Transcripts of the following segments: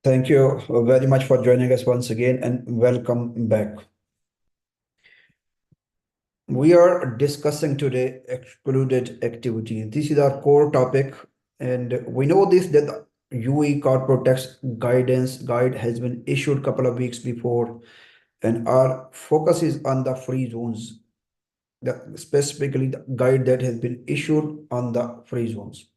Thank you very much for joining us once again and welcome back. We are discussing today excluded activity. This is our core topic, and we know this that the UE corporate tax guidance guide has been issued a couple of weeks before, and our focus is on the free zones, specifically the guide that has been issued on the free zones.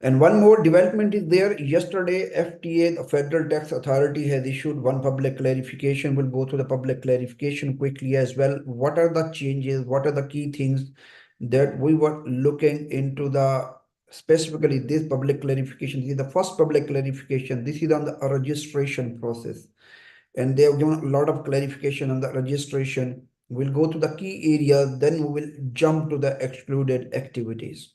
And one more development is there. Yesterday, FTA, the Federal Tax Authority, has issued one public clarification. We'll go through the public clarification quickly as well. What are the changes? What are the key things that we were looking into specifically this public clarification? This is the first public clarification. This is on the registration process. And they have given a lot of clarification on the registration. We'll go to the key areas, then we will jump to the excluded activities.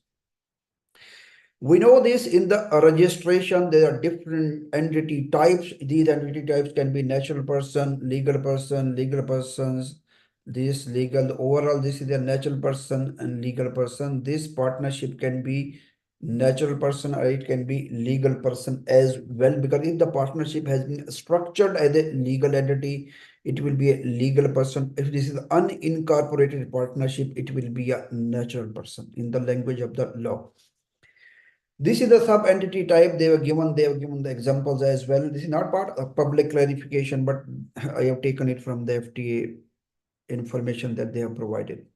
We know this in the registration, there are different entity types. These entity types can be natural person, legal persons, this legal, overall, this is a natural person and legal person. This partnership can be natural person or it can be legal person as well, because if the partnership has been structured as a legal entity, it will be a legal person. If this is unincorporated partnership, it will be a natural person in the language of the law. This is the sub-entity type they have given the examples as well. This is not part of public clarification, but I have taken it from the FTA information that they have provided.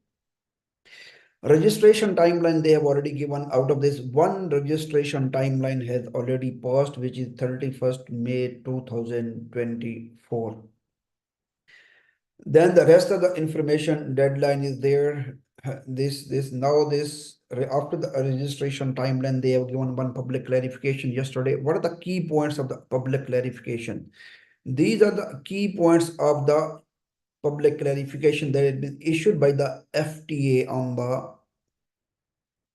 Registration timeline they have already given. Out of this, one registration timeline has already passed, which is 31st May 2024. Then the rest of the information deadline is there. After the registration timeline, they have given one public clarification yesterday. What are the key points of the public clarification? These are the key points of the public clarification that had been issued by the FTA on the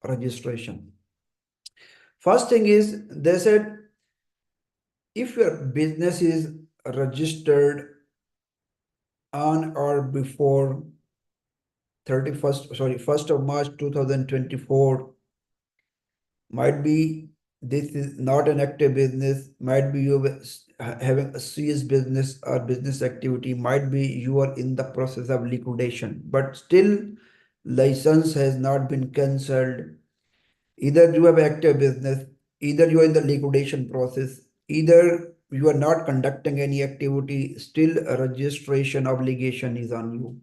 registration. First thing is, they said, if your business is registered on or before 1st of March 2024, might be this is not an active business, might be you having a serious business or business activity, might be you are in the process of liquidation, but still license has not been cancelled. Either you have active business, either you are in the liquidation process, either you are not conducting any activity, still a registration obligation is on you.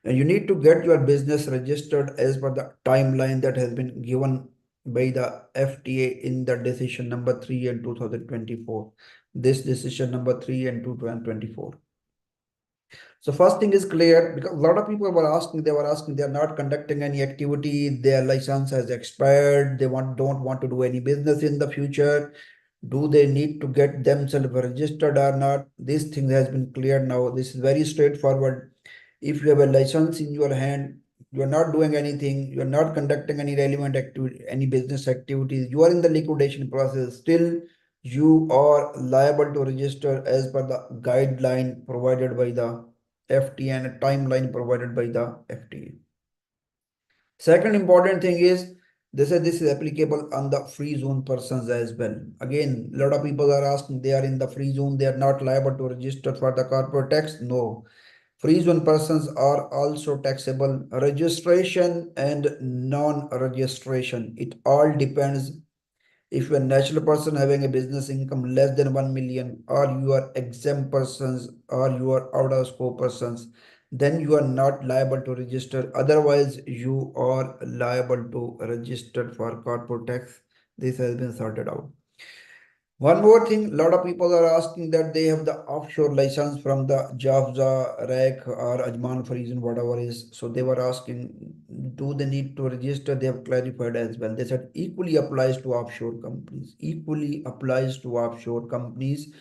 And you need to get your business registered as per the timeline that has been given by the FTA in the decision number 3 in 2024. This decision number 3 in 2024. So first thing is clear, because a lot of people were asking, they are not conducting any activity, their license has expired, they don't want to do any business in the future. Do they need to get themselves registered or not? This thing has been cleared now. This is very straightforward. If you have a license in your hand, you are not doing anything, you are not conducting any relevant activity, any business activities, you are in the liquidation process, still you are liable to register as per the guideline provided by the FTA and a timeline provided by the FTA. Second important thing is, they said this is applicable on the free zone persons as well. Again, a lot of people are asking, they are in the free zone, they are not liable to register for the corporate tax. No, free zone persons are also taxable. Registration and non-registration, it all depends. If you're a natural person having a business income less than 1 million, or you are exempt persons, or you are out of scope persons, then you are not liable to register. Otherwise, you are liable to register for corporate tax. This has been sorted out. One more thing, a lot of people are asking that they have the offshore license from the Jafza, REC or Ajman for reason, whatever is. So they were asking, do they need to register? They have clarified as well. They said equally applies to offshore companies. Equally applies to offshore companies.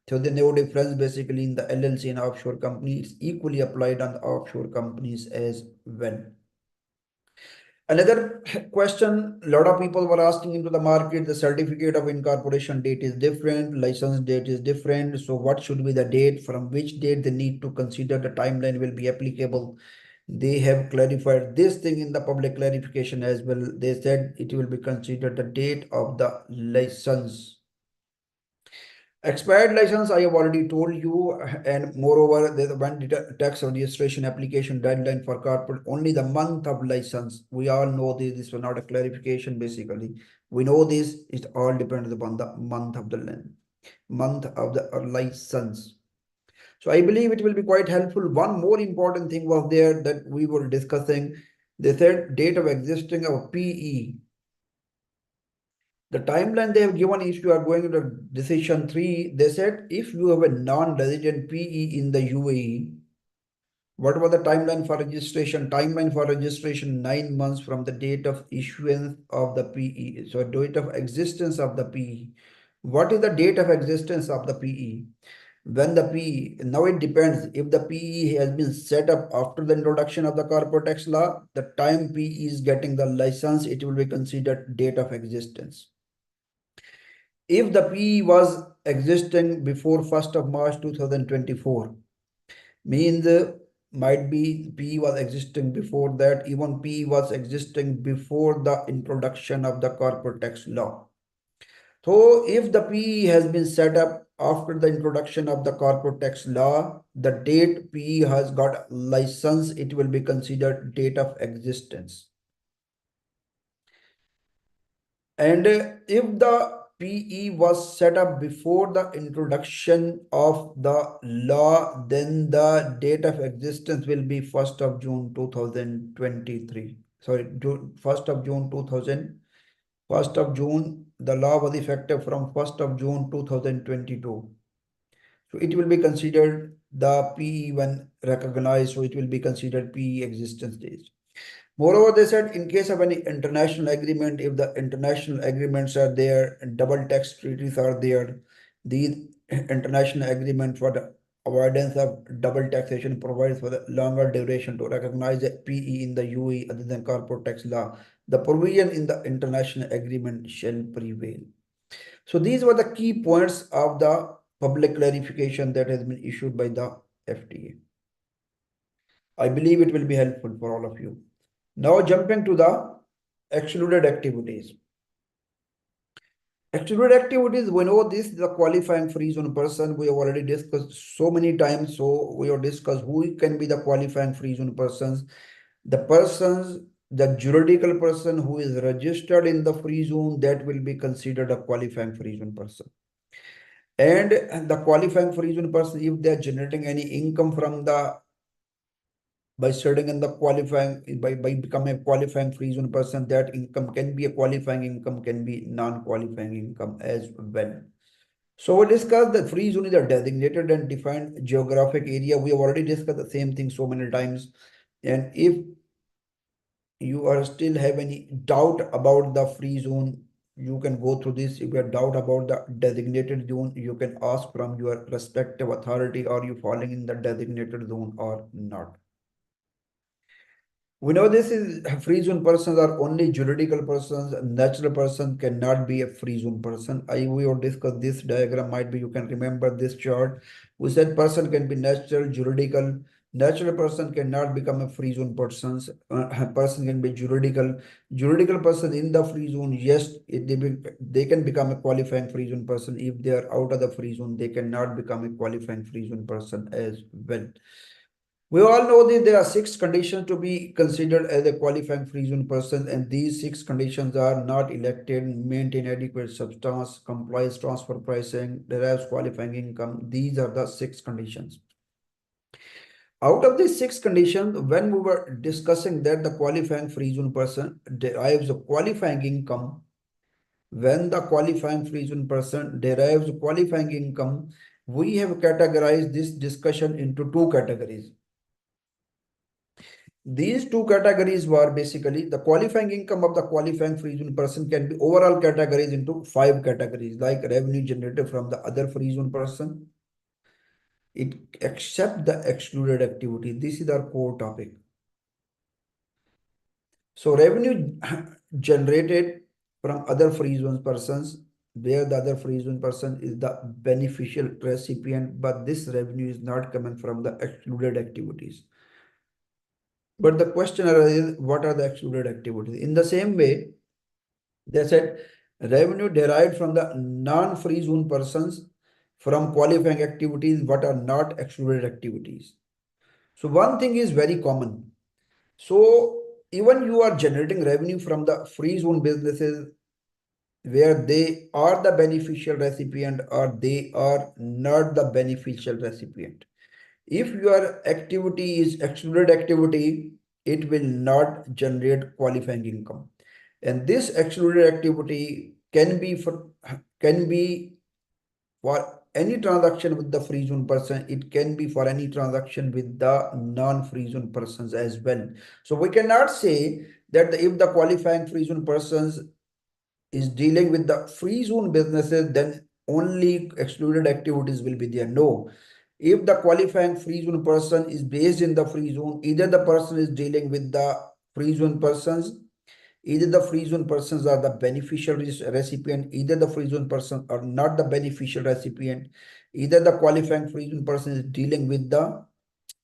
So there's no difference basically in the LLC and offshore company. It's equally applied on the offshore companies as well. Another question, a lot of people were asking into the market, the certificate of incorporation date is different, license date is different. So what should be the date, from which date they need to consider the timeline will be applicable? They have clarified this thing in the public clarification as well. They said it will be considered the date of the license. Expired license, I have already told you, and moreover, the one tax registration application deadline for corporate, only the month of license. We all know this. This was not a clarification, basically. We know this. It all depends upon the month of the license. So I believe it will be quite helpful. One more important thing was there that we were discussing. They said date of existing of PE. The timeline they have given, if you are going to decision 3, they said if you have a non-resident PE in the UAE, what was the timeline for registration? Timeline for registration 9 months from the date of issuance of the PE. So date of existence of the PE. What is the date of existence of the PE? When the PE, now it depends. If the PE has been set up after the introduction of the corporate tax law, the time PE is getting the license, it will be considered date of existence. If the PE was existing before 1st of March 2024, means might be PE was existing before that, even PE was existing before the introduction of the corporate tax law. So if the PE has been set up after the introduction of the corporate tax law, the date PE has got license, it will be considered date of existence. And if the PE was set up before the introduction of the law, then the date of existence will be 1st of June 2023. Sorry, 1st of June 2000. 1st of June, the law was effective from 1st of June 2022. So it will be considered the PE when recognized, so it will be considered PE existence date. Moreover, they said in case of any international agreement, if the international agreements are there and double tax treaties are there, these international agreement for the avoidance of double taxation provides for the longer duration to recognize a PE in the UAE other than corporate tax law. The provision in the international agreement shall prevail. So these were the key points of the public clarification that has been issued by the FTA. I believe it will be helpful for all of you. Now jumping to the excluded activities. Excluded activities, we know this is a qualifying free zone person. We have already discussed so many times. So we have discussed who can be the qualifying free zone persons. The juridical person who is registered in the free zone, that will be considered a qualifying free zone person. And the qualifying free zone person, if they are generating any income from the by studying in the qualifying by becoming a qualifying free zone person, that income can be a qualifying income, can be non-qualifying income as well. So we discussed that free zone is a designated and defined geographic area. We have already discussed the same thing so many times. And if you are still have any doubt about the free zone, you can go through this. If you have doubt about the designated zone, you can ask from your respective authority, are you falling in the designated zone or not. We know this is free zone persons are only juridical persons. Natural person cannot be a free zone person. We will discuss this diagram. Might be you can remember this chart. We said person can be natural, juridical. Natural person cannot become a free zone person. Person can be juridical. Juridical person in the free zone, yes, they can become a qualifying free zone person. If they are out of the free zone, they cannot become a qualifying free zone person as well. We all know that there are 6 conditions to be considered as a qualifying free zone person, and these 6 conditions are not elected, maintain adequate substance, complies transfer pricing, derives qualifying income. These are the 6 conditions. Out of these 6 conditions, when we were discussing that the qualifying free zone person derives a qualifying income, when the qualifying free zone person derives qualifying income, we have categorized this discussion into 2 categories. These 2 categories were basically the qualifying income of the qualifying free zone person can be overall categorized into 5 categories, like revenue generated from the other free zone person, except the excluded activity. This is our core topic. So revenue generated from other free zone persons, where the other free zone person is the beneficial recipient, but this revenue is not coming from the excluded activities. But the question arises, what are the excluded activities? In the same way, they said revenue derived from the non-free zone persons from qualifying activities, what are not excluded activities. So one thing is very common. So even you are generating revenue from the free zone businesses where they are the beneficial recipient or they are not the beneficial recipient. If your activity is excluded activity, it will not generate qualifying income. And this excluded activity can be for any transaction with the free zone person. It can be for any transaction with the non-free zone persons as well. So we cannot say that if the qualifying free zone persons is dealing with the free zone businesses, then only excluded activities will be there. No. If the qualifying free zone person is based in the free zone, either the person is dealing with the free zone persons, either the free zone persons are the beneficial recipient, either the free zone person are not the beneficial recipient, either the qualifying free zone person is dealing with the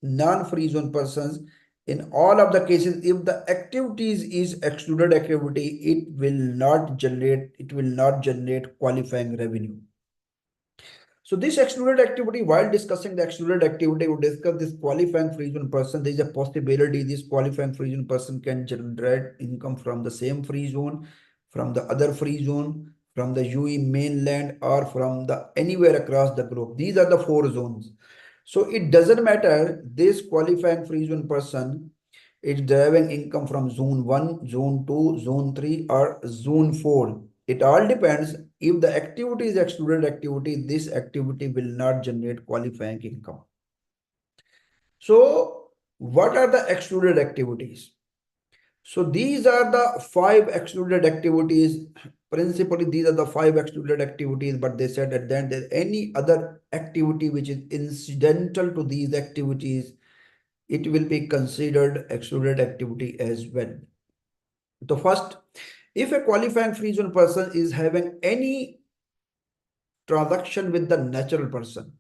non-free zone persons. In all of the cases, if the activities is excluded activity, it will not generate qualifying revenue. So this excluded activity, while discussing the excluded activity, we discuss this qualifying free zone person. There is a possibility this qualifying free zone person can generate income from the same free zone, from the other free zone, from the UE mainland, or from the anywhere across the globe. These are the 4 zones. So it doesn't matter this qualifying free zone person is deriving income from zone 1, zone 2, zone 3, or zone 4. It all depends. If the activity is excluded activity, this activity will not generate qualifying income. So what are the excluded activities? So these are the 5 excluded activities. Principally, these are the 5 excluded activities, but they said at the end that any other activity which is incidental to these activities, it will be considered excluded activity as well. The first, if a qualifying free zone person is having any transaction with the natural person,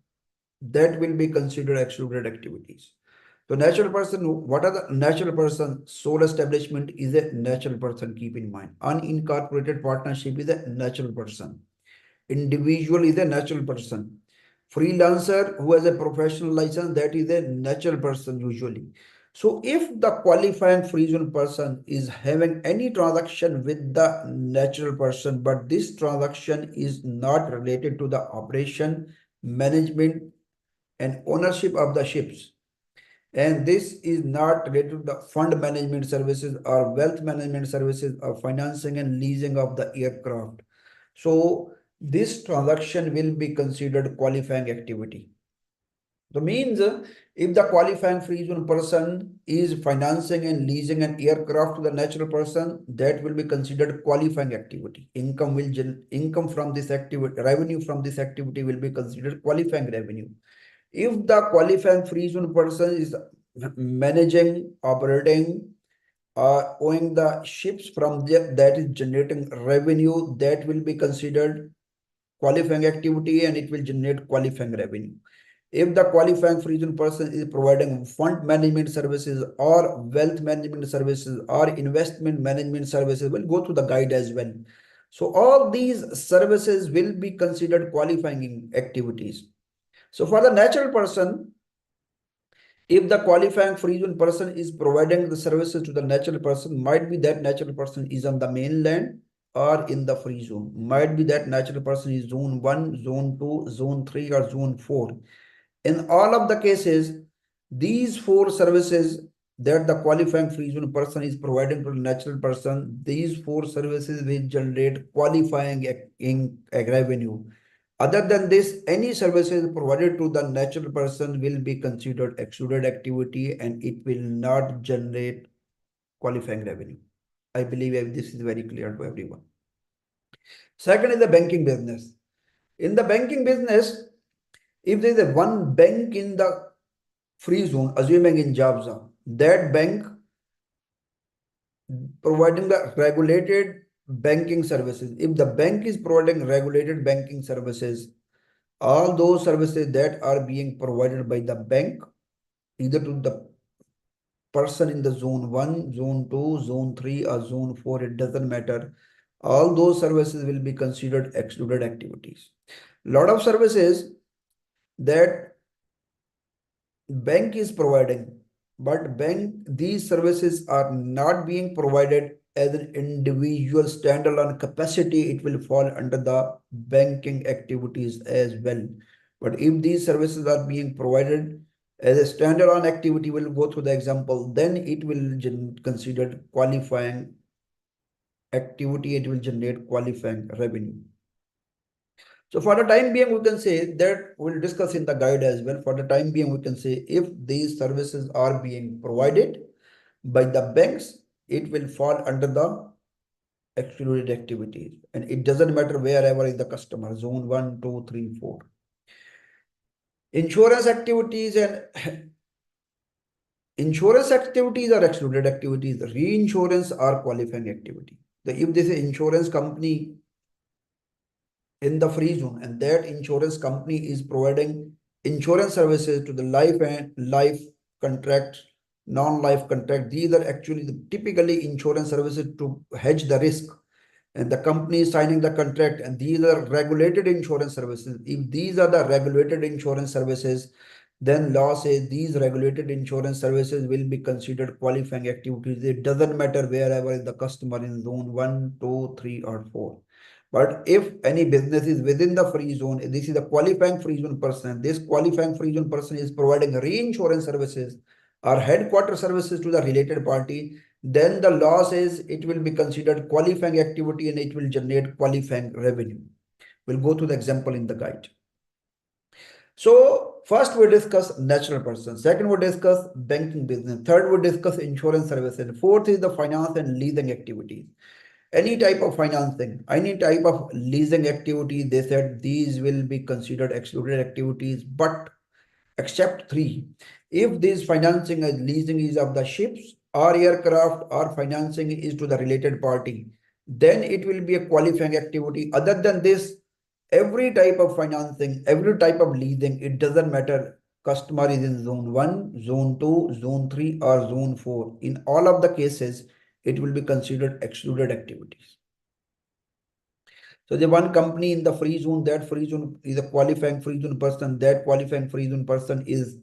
that will be considered excluded activities. So natural person, what are the natural person? Sole establishment is a natural person, keep in mind. Unincorporated partnership is a natural person. Individual is a natural person. Freelancer who has a professional license, that is a natural person usually. So if the qualifying free zone person is having any transaction with the natural person, but this transaction is not related to the operation, management, and ownership of the ships, and this is not related to the fund management services or wealth management services or financing and leasing of the aircraft, so this transaction will be considered qualifying activity. The means, if the qualifying free zone person is financing and leasing an aircraft to the natural person, that will be considered qualifying activity. Income from this activity, revenue from this activity will be considered qualifying revenue. If the qualifying free zone person is managing, operating, or owning the ships from that is generating revenue, that will be considered qualifying activity and it will generate qualifying revenue. If the qualifying free zone person is providing fund management services or wealth management services or investment management services, we'll go through the guide as well. So all these services will be considered qualifying activities. So for the natural person, if the qualifying free zone person is providing the services to the natural person, might be that natural person is on the mainland or in the free zone. Might be that natural person is zone 1, zone 2, zone 3, or zone 4. In all of the cases, these 4 services that the qualifying free zone person is providing to the natural person, these 4 services will generate qualifying in revenue. Other than this, any services provided to the natural person will be considered excluded activity and it will not generate qualifying revenue. I believe this is very clear to everyone. Second is the banking business. In the banking business, if there is a one bank in the free zone, assuming in Jabza, that bank providing the regulated banking services. If the bank is providing regulated banking services, all those services that are being provided by the bank, either to the person in the zone 1, zone 2, zone 3, or zone 4, it doesn't matter. All those services will be considered excluded activities. Lot of services that bank is providing, but these services are not being provided as an individual standalone capacity, it will fall under the banking activities as well. But if these services are being provided as a standalone activity, we'll go through the example, then it will considered qualifying activity, it will generate qualifying revenue. So for the time being, we can say that we'll discuss in the guide as well. For the time being, we can say if these services are being provided by the banks, it will fall under the excluded activities. And it doesn't matter wherever is the customer, zone 1, 2, 3, 4. Insurance activities and insurance activities are excluded activities. Reinsurance are qualifying activity. If this insurance company in the free zone and that insurance company is providing insurance services to the life and life contract, non-life contract, these are actually typically insurance services to hedge the risk, and the company is signing the contract, and these are regulated insurance services. If these are the regulated insurance services, then law says these regulated insurance services will be considered qualifying activities. It doesn't matter wherever the customer in zone 1, 2, 3, or 4. But if any business is within the free zone, this is a qualifying free zone person. This qualifying free zone person is providing reinsurance services or headquarter services to the related party. Then the law says it will be considered qualifying activity and it will generate qualifying revenue. We'll go to the example in the guide. So first we discuss natural person. Second we discuss banking business. Third we discuss insurance services. Fourth is the finance and leasing activities. Any type of financing, any type of leasing activity, they said these will be considered excluded activities, but except three. If this financing and leasing is of the ships or aircraft or financing is to the related party, then it will be a qualifying activity. Other than this, every type of financing, every type of leasing, it doesn't matter. Customer is in zone 1, zone 2, zone 3, or zone 4. In all of the cases, it will be considered excluded activities. So the one company in the free zone, that free zone is a qualifying free zone person. That qualifying free zone person is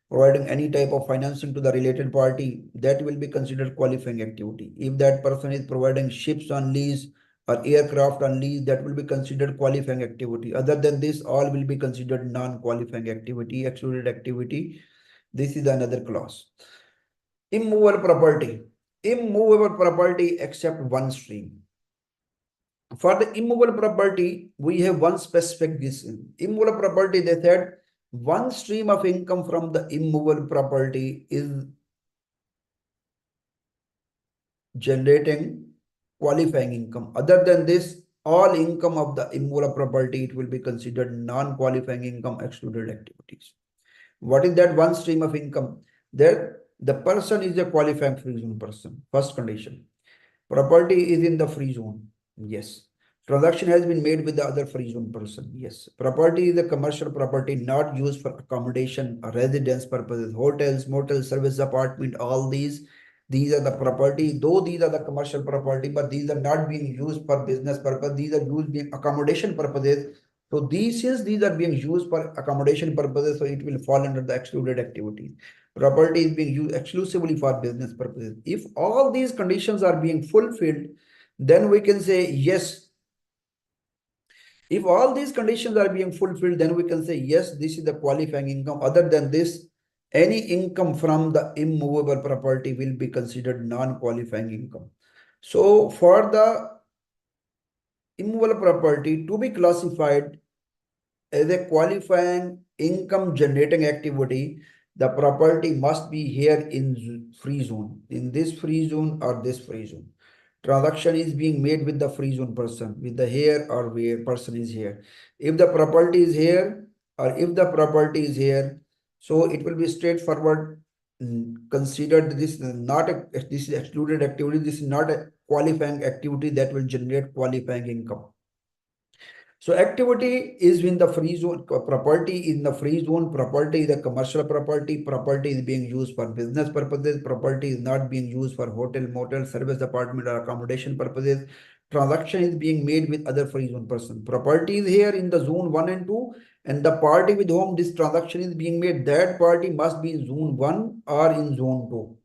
providing any type of financing to the related party, that will be considered qualifying activity. If that person is providing ships on lease or aircraft on lease, that will be considered qualifying activity. Other than this, all will be considered non-qualifying activity, excluded activity. This is another clause. Immovable property. Immovable property except one stream. For the immovable property, we have one specific this immovable property. They said one stream of income from the immovable property is generating qualifying income. Other than this, all income of the immovable property, it will be considered non-qualifying income, excluded activities. What is that one stream of income? There, the person is a qualifying free zone person. First condition. Property is in the free zone. Yes. Transaction has been made with the other free zone person. Yes. Property is a commercial property not used for accommodation or residence purposes. Hotels, motels, service apartment, all these are the property. Though these are the commercial property, but these are not being used for business purpose. These are used in accommodation purposes. So these are being used for accommodation purposes. So it will fall under the excluded activities. Property is being used exclusively for business purposes. If all these conditions are being fulfilled, then we can say yes. If all these conditions are being fulfilled, then we can say yes, this is the qualifying income. Other than this, any income from the immovable property will be considered non-qualifying income. So for the immovable property to be classified as a qualifying income generating activity, the property must be here in free zone, in this free zone or this free zone. Transaction is being made with the free zone person, with the here or where person is here. If the property is here or if the property is here, so it will be straightforward. Considered this is not a, this is excluded activity. This is not a qualifying activity that will generate qualifying income. So activity is in the free zone, property in the free zone, property is a commercial property, property is being used for business purposes, property is not being used for hotel, motel, service apartment or accommodation purposes. transaction is being made with other free zone person. Property is here in the zone 1 and 2, and the party with whom this transaction is being made, that party must be in zone 1 or in zone 2.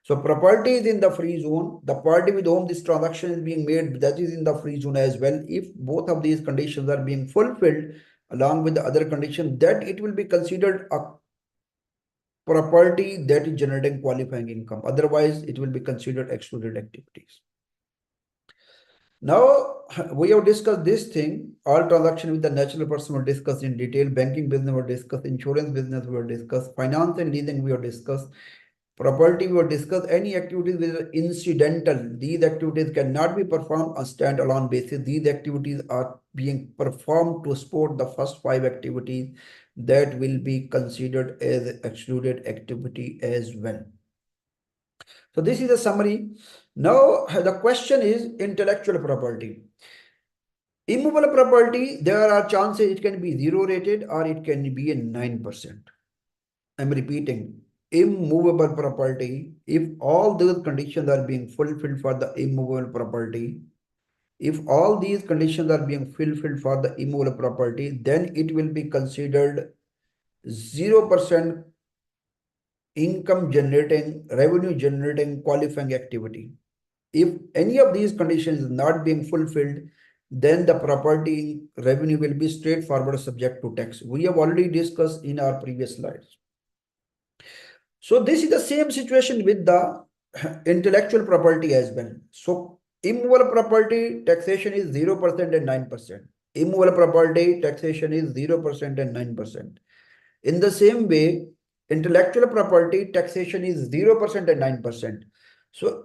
So property is in the free zone. The party with whom this transaction is being made, that is in the free zone as well. If both of these conditions are being fulfilled along with the other condition, that it will be considered a property that is generating qualifying income. Otherwise, it will be considered excluded activities. Now, we have discussed this thing. All transaction with the natural person were discussed in detail. Banking business were discussed. Insurance business were discussed. Finance and leasing we have discussed. Property we will discuss. Any activities which are incidental. These activities cannot be performed on standalone basis. These activities are being performed to support the first 5 activities that will be considered as excluded activity as well. So this is a summary. Now the question is intellectual property. Immovable property, there are chances it can be 0 rated or it can be a 9%. I'm repeating, immovable property, if all those conditions are being fulfilled for the immovable property, if all these conditions are being fulfilled for the immovable property, then it will be considered 0% income generating, revenue generating qualifying activity. If any of these conditions is not being fulfilled, then the property revenue will be straightforward subject to tax. We have already discussed in our previous slides. So this is the same situation with the intellectual property as well. So immovable property taxation is 0% and 9%. Immovable property taxation is 0% and 9%. In the same way, intellectual property taxation is 0% and 9%. So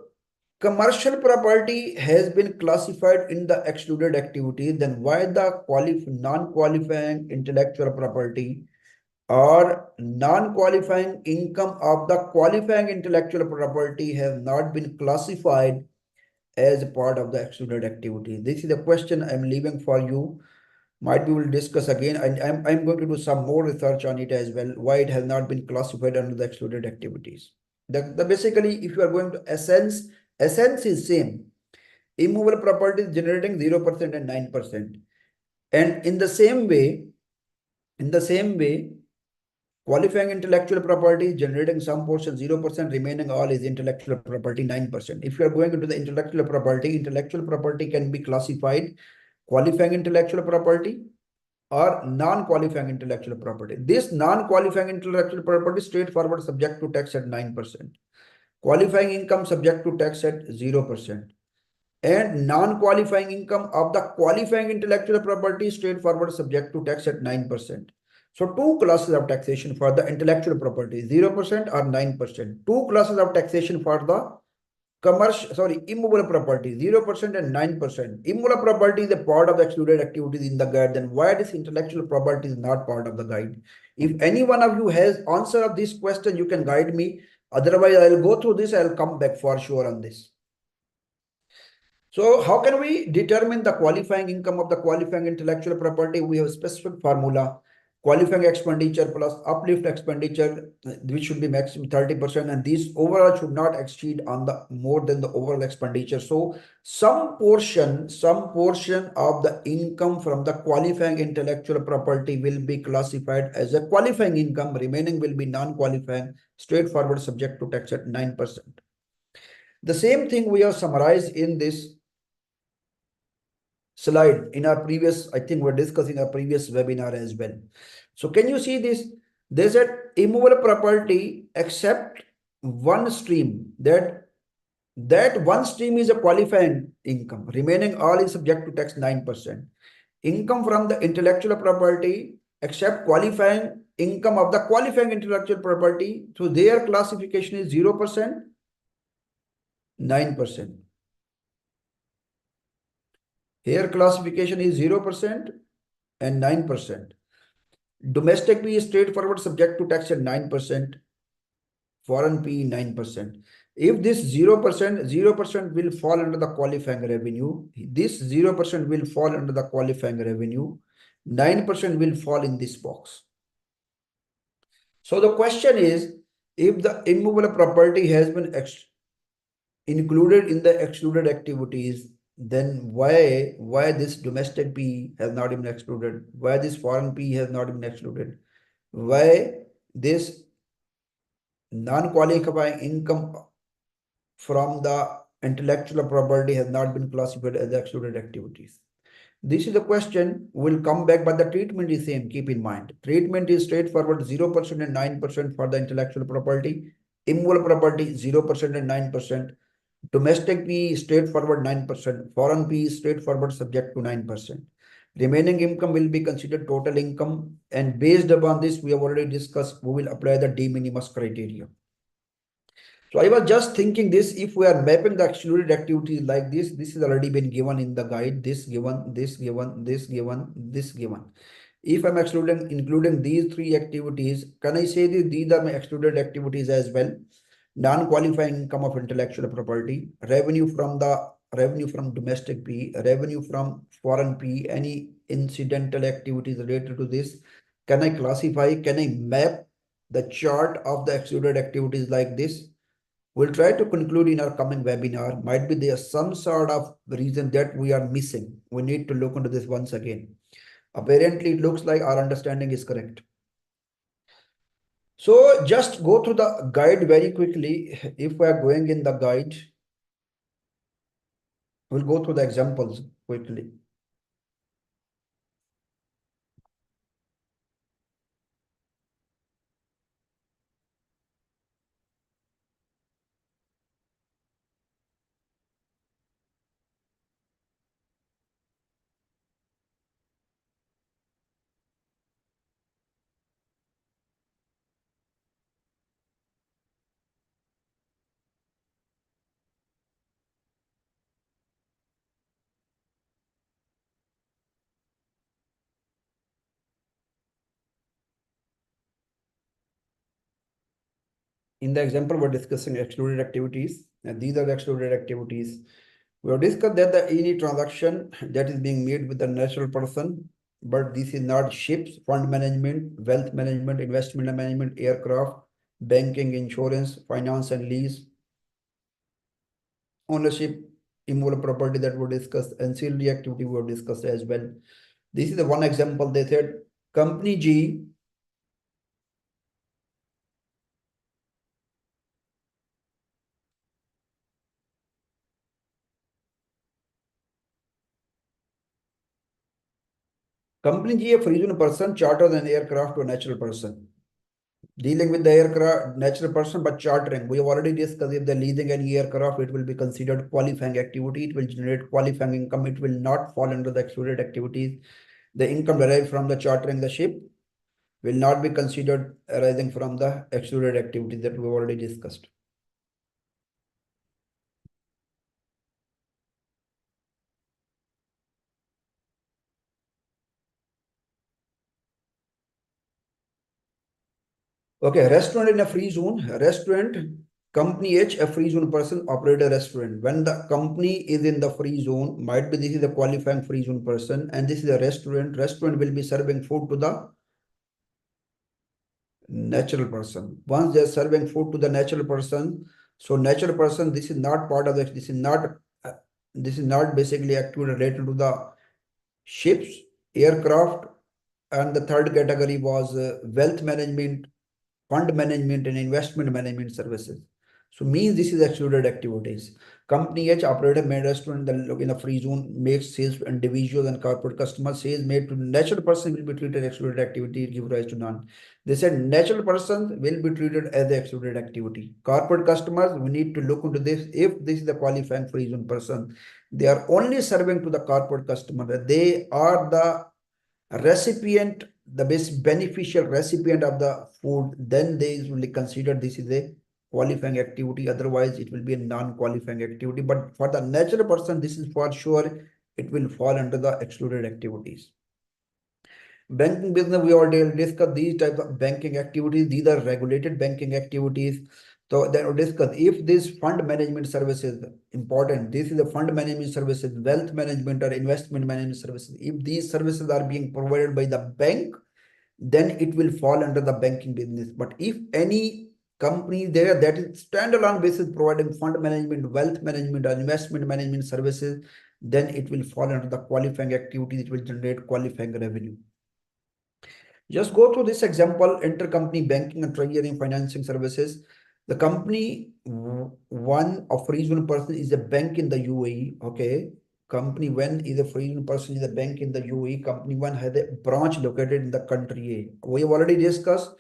commercial property has been classified in the excluded activity, then why the non-qualifying intellectual property or non-qualifying income of the qualifying intellectual property have not been classified as part of the excluded activity? This is the question I'm leaving for you. Might we will discuss again, and I'm going to do some more research on it as well, why it has not been classified under the excluded activities. Basically, if you are going to essence is same. Immovable property is generating 0% and 9%. And in the same way, qualifying intellectual property is generating some portion 0%, remaining all is intellectual property 9%. If you are going into the intellectual property can be classified qualifying intellectual property or non-qualifying intellectual property. This non-qualifying intellectual property straightforward subject to tax at 9%. Qualifying income subject to tax at 0%. And non-qualifying income of the qualifying intellectual property straightforward subject to tax at 9%. So 2 classes of taxation for the intellectual property, 0% or 9%. 2 classes of taxation for the immovable property, 0% and 9%. Immovable property is a part of the excluded activities in the guide. Then why this intellectual property is not part of the guide? If any one of you has answer of this question, you can guide me. Otherwise, I'll go through this. I'll come back for sure on this. So how can we determine the qualifying income of the qualifying intellectual property? We have a specific formula. Qualifying expenditure plus uplift expenditure, which should be maximum 30%, and these overall should not exceed on the more than the overall expenditure. So some portion of the income from the qualifying intellectual property will be classified as a qualifying income. Remaining will be non-qualifying, straightforward subject to tax at 9%. The same thing we have summarized in this slide in our previous, I think we're discussing our previous webinar as well. So can you see this? There's an immovable property except one stream, that one stream is a qualifying income. Remaining all is subject to tax 9%. Income from the intellectual property except qualifying income of the qualifying intellectual property. So their classification is 0%, 9%. Here classification is 0% and 9%. Domestic P is straightforward subject to tax at 9%. Foreign P 9%. If this 0% will fall under the qualifying revenue. This 0% will fall under the qualifying revenue. 9% will fall in this box. So the question is, if the immovable property has been included in the excluded activities, then why this domestic PE has not been excluded? Why this foreign PE has not been excluded? Why this non-qualifying income from the intellectual property has not been classified as excluded activities? This is the question. We'll come back, but the treatment is same. Keep in mind, treatment is straightforward: 0% and 9% for the intellectual property, immovable property 0% and 9%. Domestic PE is straightforward 9%. Foreign PE is straightforward subject to 9%. Remaining income will be considered total income, and based upon this, we have already discussed, we will apply the de-minimis criteria. So I was just thinking this, if we are mapping the excluded activities like this is already been given in the guide, this given, this given, this given, this given. If I'm including these three activities, can I say that these are my excluded activities as well? Non-qualifying income of intellectual property, revenue from domestic P, revenue from foreign P, any incidental activities related to this. Can I classify, can I map the chart of the excluded activities like this? We'll try to conclude in our coming webinar. Might be there some sort of reason that we are missing. We need to look into this once again. Apparently, it looks like our understanding is correct. So just go through the guide very quickly. If we are going in the guide, we'll go through the examples quickly. In the example, we're discussing excluded activities, and these are the excluded activities. We have discussed that any transaction that is being made with a natural person, but this is not ships, fund management, wealth management, investment management, aircraft, banking, insurance, finance and lease, ownership, immovable property that we discussed, ancillary activity we have discussed as well. This is the one example. They said company G Company G, a free zone person charters an aircraft to a natural person. Dealing with the aircraft, natural person, but chartering. We have already discussed if they're leasing any aircraft, it will be considered qualifying activity. It will generate qualifying income. It will not fall under the excluded activities. The income derived from the chartering the ship will not be considered arising from the excluded activities that we've already discussed. Okay, restaurant in a free zone. Restaurant, company H, a free zone person, operate a restaurant. When the company is in the free zone, might be this is a qualifying free zone person, and this is a restaurant. Restaurant will be serving food to the natural person. Once they are serving food to the natural person, so natural person, this is not part of this is not basically activity related to the ships, aircraft, and the third category was wealth management, fund management and investment management services. So means this is excluded activities. Company H, operator made restaurant in a free zone, makes sales to individual and corporate customers. Sales made to natural person will be treated excluded activity, give rise to none. They said natural person will be treated as the excluded activity. Corporate customers, we need to look into this. If this is the qualifying free zone person, they are only serving to the corporate customer. They are the recipient, the best beneficial recipient of the food, then they will consider this is a qualifying activity. Otherwise, it will be a non-qualifying activity. But for the natural person, this is for sure, it will fall under the excluded activities. Banking business, we already discussed these types of banking activities. These are regulated banking activities. So then we discuss if this fund management services important. This is the fund management services, wealth management or investment management services. If these services are being provided by the bank, then it will fall under the banking business. But if any company there that is standalone basis providing fund management, wealth management or investment management services, then it will fall under the qualifying activities. It will generate qualifying revenue. Just go through this example: intercompany banking and treasury financing services. The company one of reasonable person is a bank in the UAE. Okay. Company one is a reasonable person is a bank in the UAE. Company one has a branch located in the country A. We have already discussed,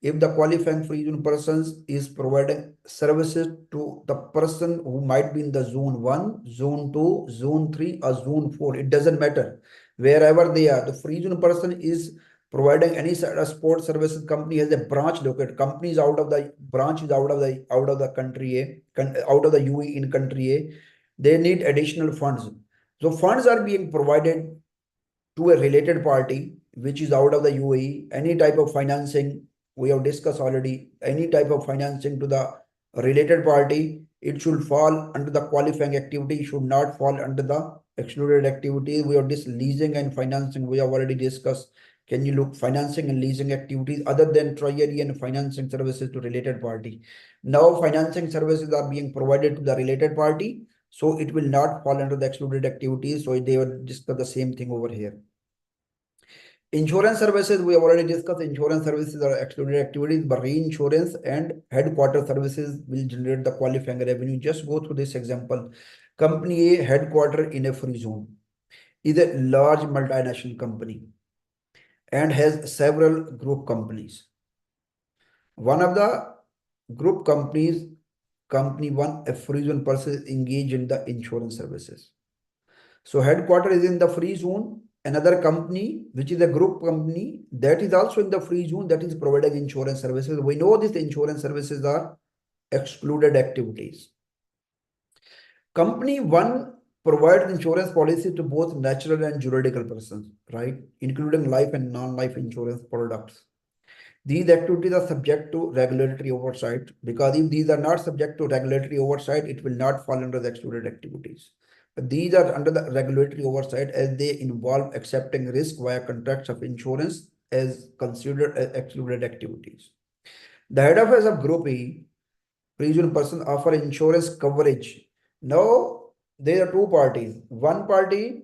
if the qualifying free zone persons is providing services to the person who might be in the zone 1, zone 2, zone 3 or zone 4, it doesn't matter wherever they are. The free zone person is providing any sort of sport services. Company has a branch located. Company is out of the branch is out of the country A, out of the UAE in country A. They need additional funds. So funds are being provided to a related party which is out of the UAE. Any type of financing we have discussed already. Any type of financing to the related party, it should fall under the qualifying activity, should not fall under the excluded activity. We have this leasing and financing we have already discussed. Can you look financing and leasing activities other than treasury and financing services to related party? Now financing services are being provided to the related party, so it will not fall under the excluded activities. So they will discuss the same thing over here. Insurance services, we have already discussed. Insurance services are excluded activities, but reinsurance and headquarter services will generate the qualifying revenue. Just go through this example. Company A, headquarter in a free zone, is a large multinational company and has several group companies. One of the group companies, company one, a free zone person engaged in the insurance services. So headquarter is in the free zone. Another company, which is a group company, that is also in the free zone, that is providing insurance services. We know these insurance services are excluded activities. Company one provides insurance policy to both natural and juridical persons, right? Including life and non-life insurance products. These activities are subject to regulatory oversight, because if these are not subject to regulatory oversight, it will not fall under the excluded activities. But these are under the regulatory oversight as they involve accepting risk via contracts of insurance as considered as excluded activities. The head office of Group E, regional person, offer insurance coverage. Now, there are two parties. One party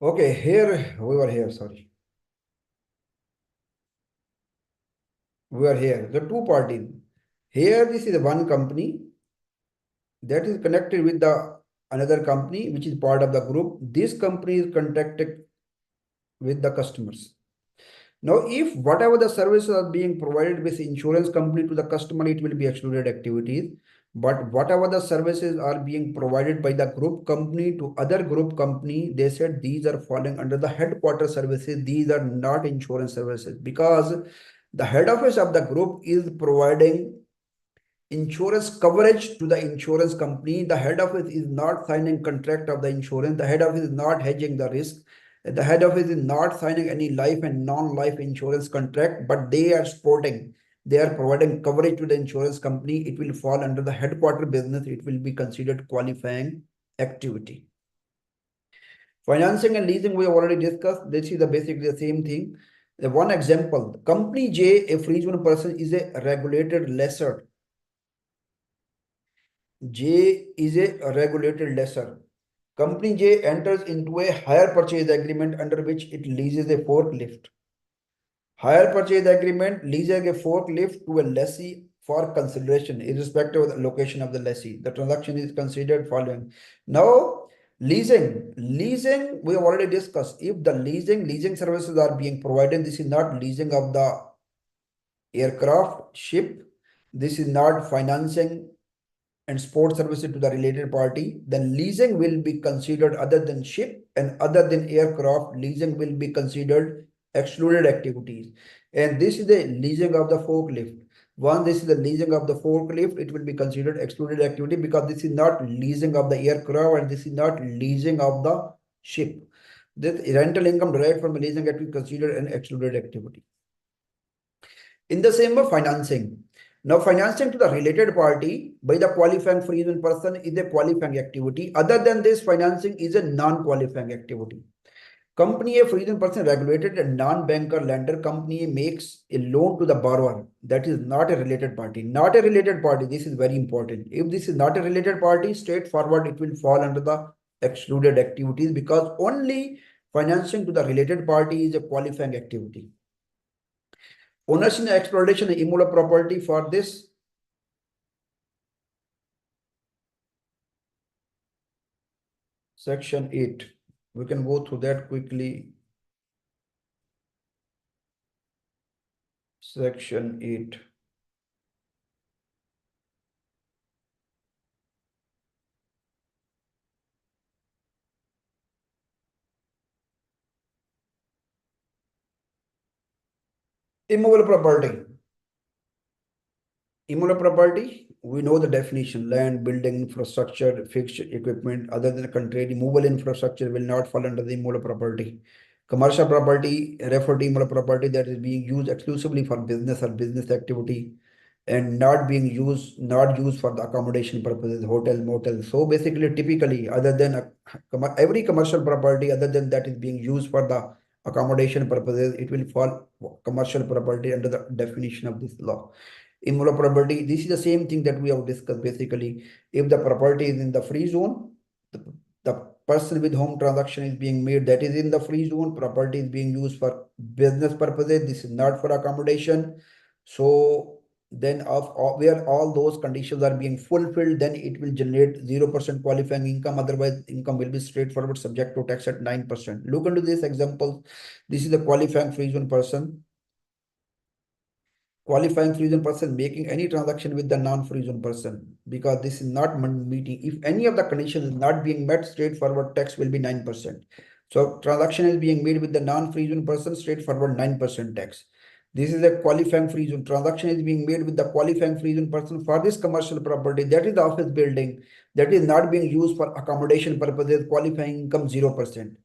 okay, here we were here, sorry. We are here. The two parties. Here, this is one company that is connected with the another company which is part of the group. This company is contacted with the customers. Now, if whatever the services are being provided with insurance company to the customer, it will be excluded activities. But whatever the services are being provided by the group company to other group company, they said these are falling under the headquarter services. These are not insurance services, because the head office of the group is providing insurance coverage to the insurance company. The head office is not signing contract of the insurance. The head office is not hedging the risk. The head office is not signing any life and non-life insurance contract, but they are supporting. They are providing coverage to the insurance company. It will fall under the headquarter business. It will be considered qualifying activity. Financing and leasing, we have already discussed. This is basically the same thing. The one example, company J, a free zone person, is a regulated lessor. J is a regulated lessor. Company J enters into a hire purchase agreement under which it leases a forklift. Hire purchase agreement leases a forklift to a lessee for consideration, irrespective of the location of the lessee. The transaction is considered following. Now, leasing we have already discussed. If the leasing services are being provided, this is not leasing of the aircraft, ship. This is not financing and sport services to the related party, then leasing will be considered other than ship and other than aircraft. Leasing will be considered excluded activities. And this is the leasing of the forklift. Once this is the leasing of the forklift, it will be considered excluded activity, because this is not leasing of the aircraft and this is not leasing of the ship. This rental income derived from the leasing activity considered an excluded activity. In the same way, financing. Now, financing to the related party by the qualifying freezone person is a qualifying activity. Other than this, financing is a non-qualifying activity. Company A freezing person regulated a non-banker lender. Company A makes a loan to the borrower. That is not a related party. Not a related party. This is very important. If this is not a related party, straightforward, it will fall under the excluded activities because only financing to the related party is a qualifying activity. Ownership and exploitation of immovable property for this. Section 8. We can go through that quickly. Section 8. Immovable property. Immovable property, we know the definition: land, building, infrastructure, fixed equipment. Other than the contrary, movable infrastructure will not fall under the immovable property. Commercial property refer to immovable property that is being used exclusively for business or business activity and not used for the accommodation purposes, hotel, motel. So basically, typically, other than every commercial property, other than that is being used for the accommodation purposes, it will fall commercial property under the definition of this law. Immovable property, this is the same thing that we have discussed. Basically, if the property is in the free zone, the person with whom transaction is being made, that is in the free zone, property is being used for business purposes, this is not for accommodation. So then where all those conditions are being fulfilled, then it will generate 0% qualifying income. Otherwise, income will be straightforward, subject to tax at 9%. Look into this example. This is the qualifying free zone person. Qualifying free zone person making any transaction with the non-free zone person, because this is not meeting. If any of the conditions is not being met, straightforward tax will be 9%. So transaction is being made with the non-free zone person, straightforward 9% tax. This is a qualifying free zone. Transaction is being made with the qualifying free zone person for this commercial property, that is the office building, that is not being used for accommodation purposes, qualifying income 0%.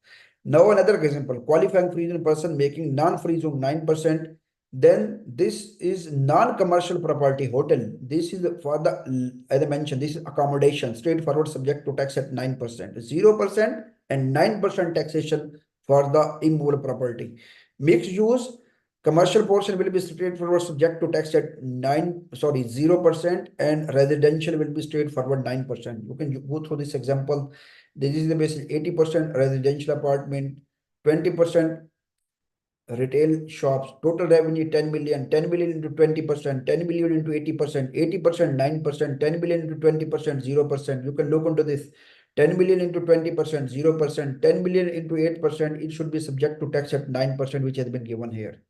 Now another example, qualifying free zone person making non-free zone 9%. Then this is non-commercial property, hotel. This is for the, as I mentioned, this is accommodation, straightforward, subject to tax at 9%, 0% and 9% taxation for the immovable property. Mixed use, commercial portion will be straightforward, subject to tax at 0%, and residential will be straightforward 9%. You can go through this example. This is the basic 80% residential apartment, 20% retail shops, total revenue 10 million, 10 million into 20%, 10 million into 80%, 80%, 9%, 10 million into 20%, 0%. You can look into this. 10 million into 20%, 0%, 10 million into 8%, it should be subject to tax at 9%, which has been given here.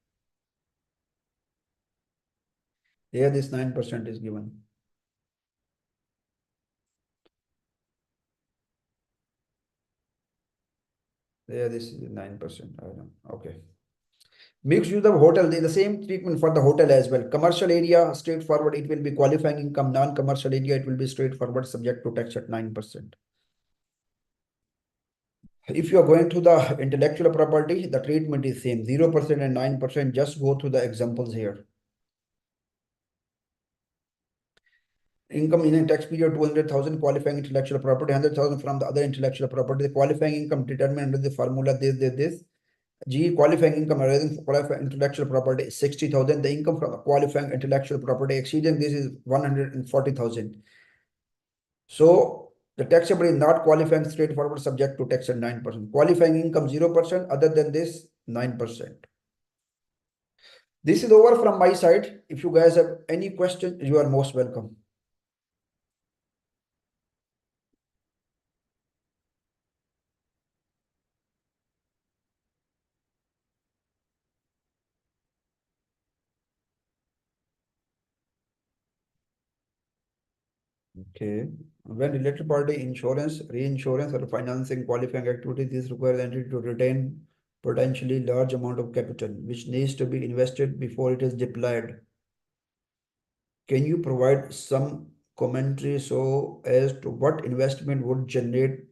Here this 9% is given. There this is 9%. I don't know. Okay. Mixed use of hotel, the same treatment for the hotel as well. Commercial area, straightforward, it will be qualifying income. Non-commercial area, it will be straightforward, subject to tax at 9%. If you are going to the intellectual property, the treatment is same, 0% and 9%. Just go through the examples here. Income in a tax period, 200,000 qualifying intellectual property, 100,000 from the other intellectual property. The qualifying income determined under the formula this. G, qualifying income arising from qualifying intellectual property is 60,000. The income from qualifying intellectual property exceeding this is 140,000. So the taxable is not qualifying, straightforward, subject to tax at 9%. Qualifying income 0%. Other than this, 9%. This is over from my side. If you guys have any question, you are most welcome. Okay. When related party insurance, reinsurance, or financing qualifying activities, this requires the entity to retain potentially large amount of capital, which needs to be invested before it is deployed. Can you provide some commentary so as to what investment would generate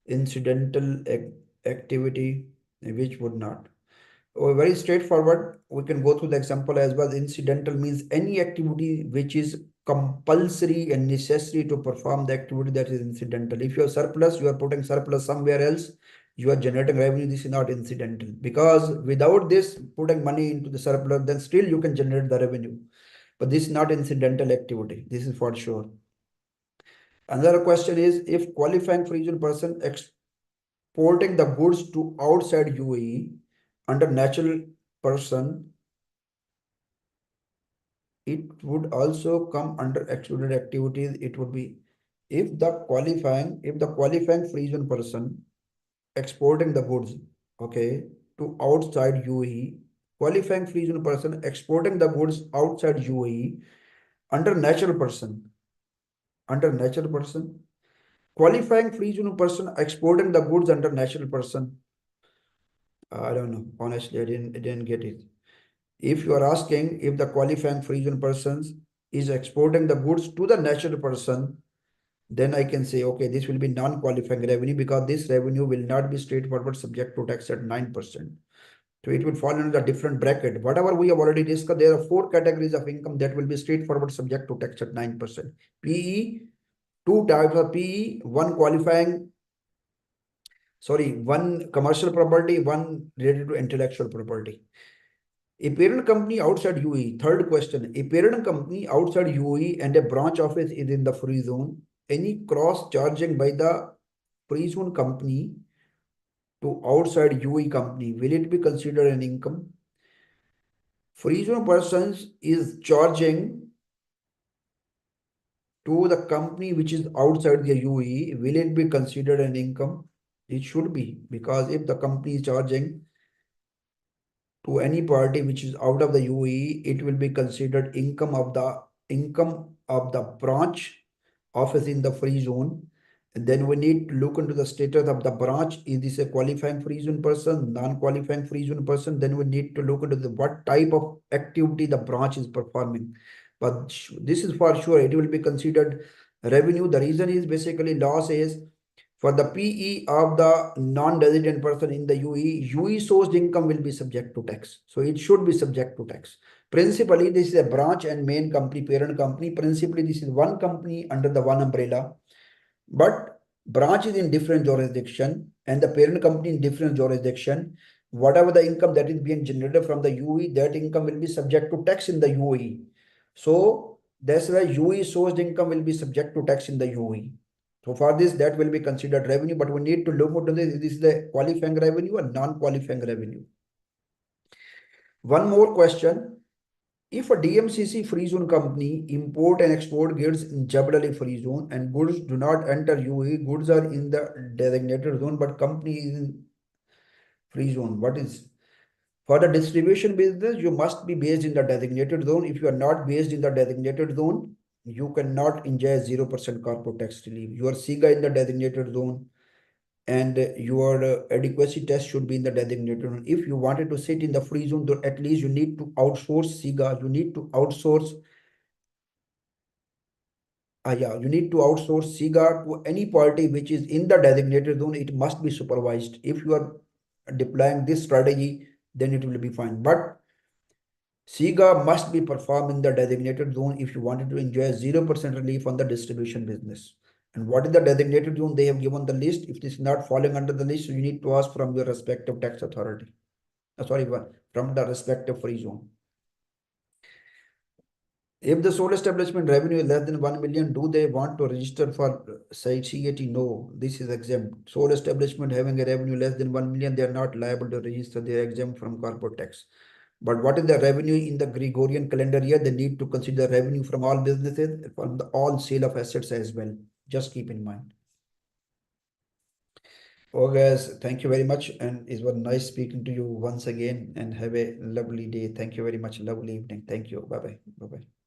incidental activity, which would not? Very straightforward. We can go through the example as well. Incidental means any activity which is compulsory and necessary to perform the activity, that is incidental. If you have surplus, you are putting surplus somewhere else, you are generating revenue. This is not incidental, because without this putting money into the surplus, then still you can generate the revenue. But this is not incidental activity. This is for sure. Another question is, if qualifying free zone person exporting the goods to outside UAE under natural person, it would also come under excluded activities. It would be if the qualifying free zone person exporting the goods, okay, to outside UAE, qualifying free zone person exporting the goods outside UAE under natural person, qualifying free zone person exporting the goods under natural person. I don't know. Honestly, I didn't get it. If you are asking if the qualifying free zone persons is exporting the goods to the natural person, then I can say, okay, this will be non-qualifying revenue, because this revenue will not be straightforward subject to tax at 9%. So it will fall into the different bracket. Whatever we have already discussed, there are 4 categories of income that will be straightforward subject to tax at 9%. PE, 2 types of PE, one commercial property, one related to intellectual property. A parent company outside UAE. Third question. A parent company outside UAE and a branch office is in the free zone. Any cross charging by the free zone company to outside UAE company, will it be considered an income? Free zone persons is charging to the company which is outside the UAE. Will it be considered an income? It should be, because if the company is charging to any party which is out of the UAE, it will be considered income of the branch office in the free zone. And then we need to look into the status of the branch. Is this a qualifying free zone person, non-qualifying free zone person? Then we need to look into what type of activity the branch is performing. But this is for sure, it will be considered revenue. The reason is basically law says for the PE of the non-resident person in the UAE sourced income will be subject to tax. So it should be subject to tax. Principally, this is a branch and main company, parent company. Principally, this is one company under the one umbrella, but branch is in different jurisdiction and the parent company in different jurisdiction. Whatever the income that is being generated from the UAE, that income will be subject to tax in the UAE. So that's why UAE sourced income will be subject to tax in the UAE. So for this, that will be considered revenue, but we need to look into this. This is the qualifying revenue or non-qualifying revenue. One more question. If a DMCC free zone company import and export goods in Jebel Ali free zone and goods do not enter UAE, goods are in the designated zone, but company is in free zone. What is for the distribution business? You must be based in the designated zone. If you are not based in the designated zone, you cannot enjoy 0% corporate tax relief. You are SIGA in the designated zone, and your adequacy test should be in the designated zone. If you wanted to sit in the free zone, at least you need to outsource SIGA. You need to outsource you need to outsource SIGA to any party which is in the designated zone. It must be supervised. If you are deploying this strategy, then it will be fine. But SIGA must be performed in the designated zone if you wanted to enjoy 0% relief on the distribution business. And what is the designated zone? They have given the list. If this is not falling under the list, you need to ask from your respective tax authority. From the respective free zone. If the sole establishment revenue is less than 1 million, do they want to register for CAT? No, this is exempt. Sole establishment having a revenue less than 1 million, they are not liable to register. They are exempt from corporate tax. But what is the revenue in the Gregorian calendar year? They need to consider revenue from all businesses, from all sale of assets as well. Just keep in mind. Oh guys, thank you very much. And it was nice speaking to you once again, and have a lovely day. Thank you very much. Lovely evening. Thank you. Bye-bye. Bye-bye.